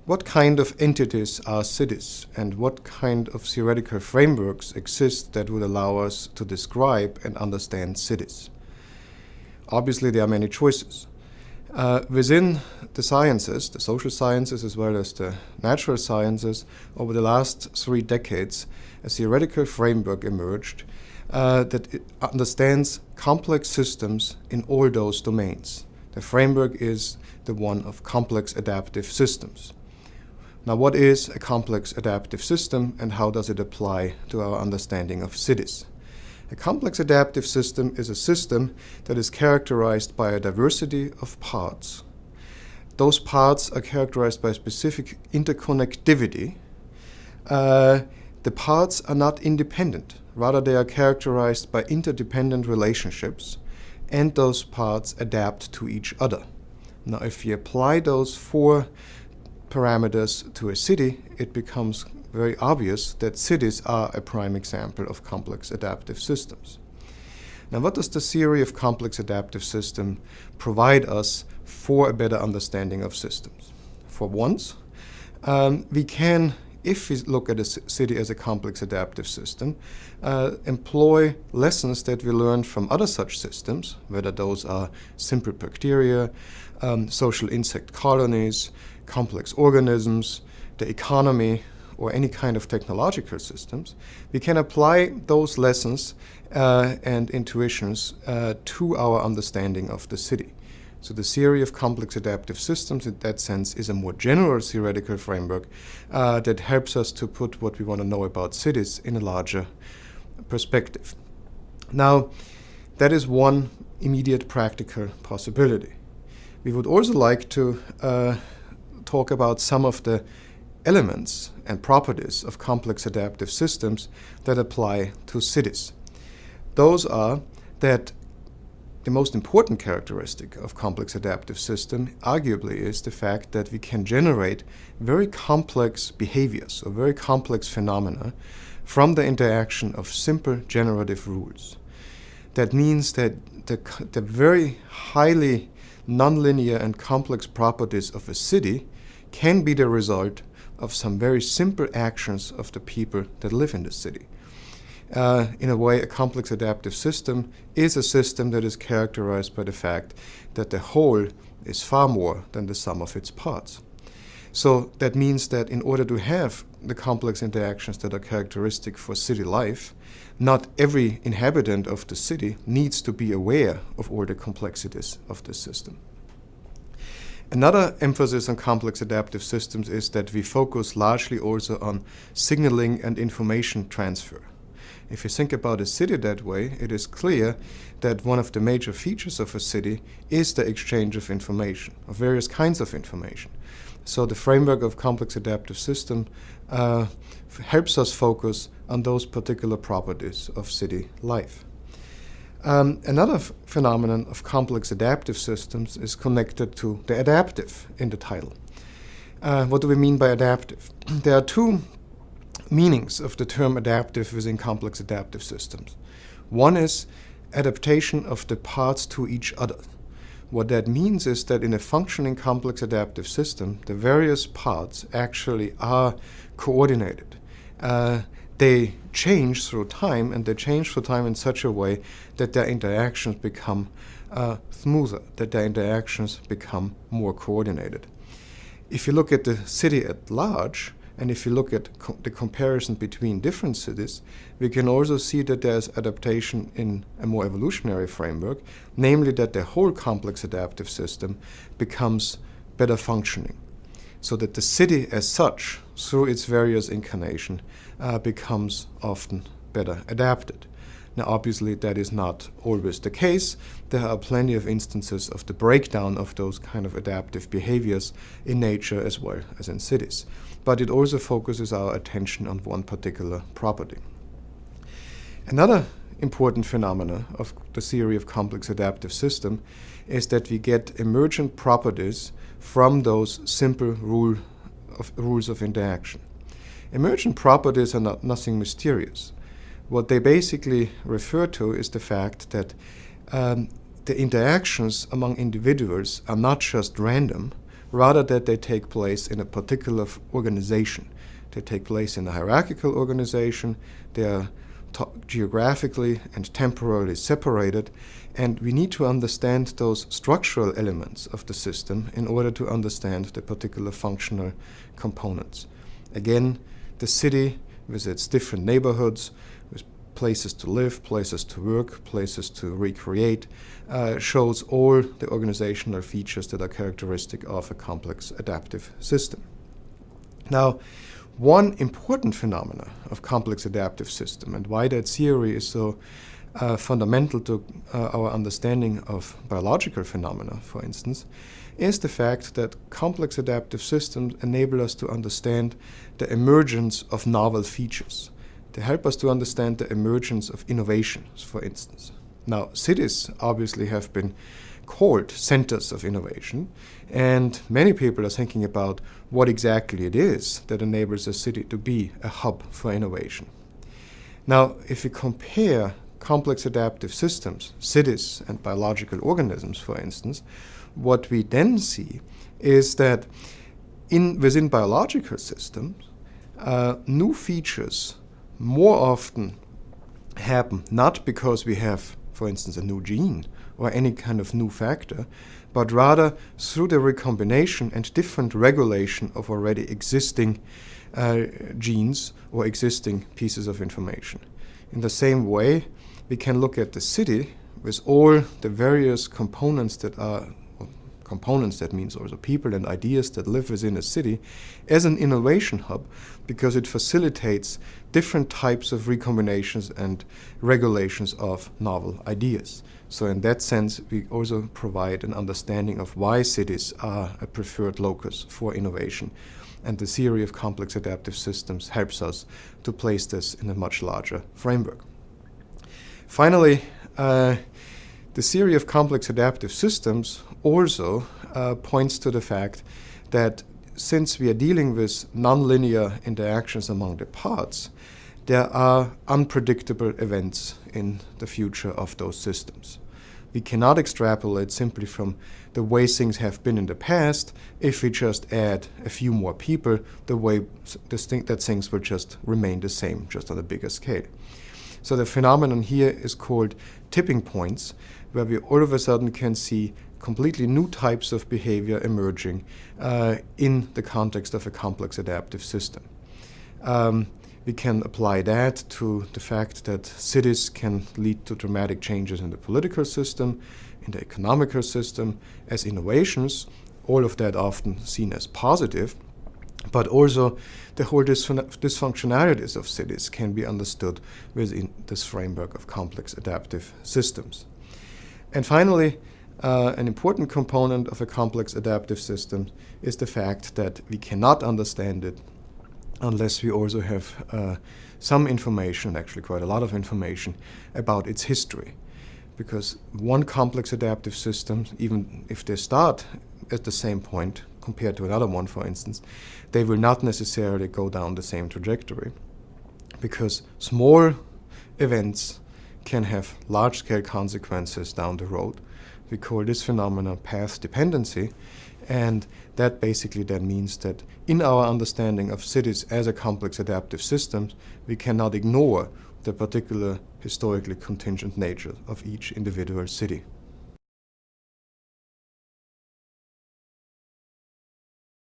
what kind of entities are cities and what kind of theoretical frameworks exist that would allow us to describe and understand cities? Obviously, there are many choices. Within the sciences, the social sciences as well as the natural sciences, over the last 3 decades, a theoretical framework emerged that understands complex systems in all those domains. The framework is the one of complex adaptive systems. Now, what is a complex adaptive system and how does it apply to our understanding of cities? A complex adaptive system is a system that is characterized by a diversity of parts. Those parts are characterized by specific interconnectivity. The parts are not independent. Rather, they are characterized by interdependent relationships, and those parts adapt to each other. Now, if you apply those 4 parameters to a city, it becomes very obvious that cities are a prime example of complex adaptive systems. Now, what does the theory of complex adaptive system provide us for a better understanding of systems? For once, we can, if we look at a city as a complex adaptive system, employ lessons that we learned from other such systems, whether those are simple bacteria, social insect colonies, complex organisms, the economy, or any kind of technological systems. We can apply those lessons and intuitions to our understanding of the city. So the theory of complex adaptive systems in that sense is a more general theoretical framework that helps us to put what we want to know about cities in a larger perspective. Now, that is one immediate practical possibility. We would also like to talk about some of the elements and properties of complex adaptive systems that apply to cities. Those are that the most important characteristic of complex adaptive system arguably is the fact that we can generate very complex behaviors or very complex phenomena from the interaction of simple generative rules. That means that the very highly nonlinear and complex properties of a city can be the result of some very simple actions of the people that live in the city. In a way, a complex adaptive system is a system that is characterized by the fact that the whole is far more than the sum of its parts. So that means that in order to have the complex interactions that are characteristic for city life, not every inhabitant of the city needs to be aware of all the complexities of the system. Another emphasis on complex adaptive systems is that we focus largely also on signaling and information transfer. If you think about a city that way, it is clear that one of the major features of a city is the exchange of information, of various kinds of information. So the framework of complex adaptive system helps us focus on those particular properties of city life. Another phenomenon of complex adaptive systems is connected to the adaptive in the title. What do we mean by adaptive? There are 2 meanings of the term adaptive within complex adaptive systems. One is adaptation of the parts to each other. What that means is that in a functioning complex adaptive system, the various parts actually are coordinated. They change through time, and they change through time in such a way that their interactions become smoother, that their interactions become more coordinated. If you look at the city at large, and if you look at the comparison between different cities, we can also see that there's adaptation in a more evolutionary framework, namely that the whole complex adaptive system becomes better functioning, so that the city as such, through its various incarnation, becomes often better adapted. Now, obviously, that is not always the case. There are plenty of instances of the breakdown of those kind of adaptive behaviors in nature as well as in cities. But it also focuses our attention on one particular property. Another important phenomena of the theory of complex adaptive system is that we get emergent properties from those simple rules of interaction. Emergent properties are nothing mysterious. What they basically refer to is the fact that the interactions among individuals are not just random, rather that they take place in a particular organization. They take place in a hierarchical organization. They are geographically and temporally separated, and we need to understand those structural elements of the system in order to understand the particular functional components. Again, the city with its different neighborhoods, with places to live, places to work, places to recreate, shows all the organizational features that are characteristic of a complex adaptive system. Now, one important phenomena of complex adaptive system, and why that theory is so fundamental to our understanding of biological phenomena, for instance, is the fact that complex adaptive systems enable us to understand the emergence of novel features. They help us to understand the emergence of innovations, for instance. Now, cities obviously have been called centers of innovation, and many people are thinking about what exactly it is that enables a city to be a hub for innovation. Now, if we compare complex adaptive systems, cities and biological organisms, for instance, what we then see is that within biological systems, new features more often happen not because we have, for instance, a new gene or any kind of new factor, but rather through the recombination and different regulation of already existing genes or existing pieces of information. In the same way, we can look at the city with all the various components that means also people and ideas that live within a city, as an innovation hub, because it facilitates different types of recombinations and regulations of novel ideas. So in that sense, we also provide an understanding of why cities are a preferred locus for innovation. And the theory of complex adaptive systems helps us to place this in a much larger framework. Finally, the theory of complex adaptive systems also points to the fact that since we are dealing with nonlinear interactions among the parts, there are unpredictable events in the future of those systems. We cannot extrapolate simply from the way things have been in the past if we just add a few more people, the way that things will just remain the same, just on a bigger scale. So the phenomenon here is called tipping points, where we all of a sudden can see completely new types of behavior emerging in the context of a complex adaptive system. We can apply that to the fact that cities can lead to dramatic changes in the political system, in the economical system, as innovations, all of that often seen as positive, but also the whole dysfunctionalities of cities can be understood within this framework of complex adaptive systems. And finally, an important component of a complex adaptive system is the fact that we cannot understand it unless we also have some information, actually quite a lot of information, about its history. Because one complex adaptive system, even if they start at the same point compared to another one, for instance, they will not necessarily go down the same trajectory. Because small events can have large-scale consequences down the road. We call this phenomenon path dependency, and that basically then means that in our understanding of cities as a complex adaptive system, we cannot ignore the particular historically contingent nature of each individual city.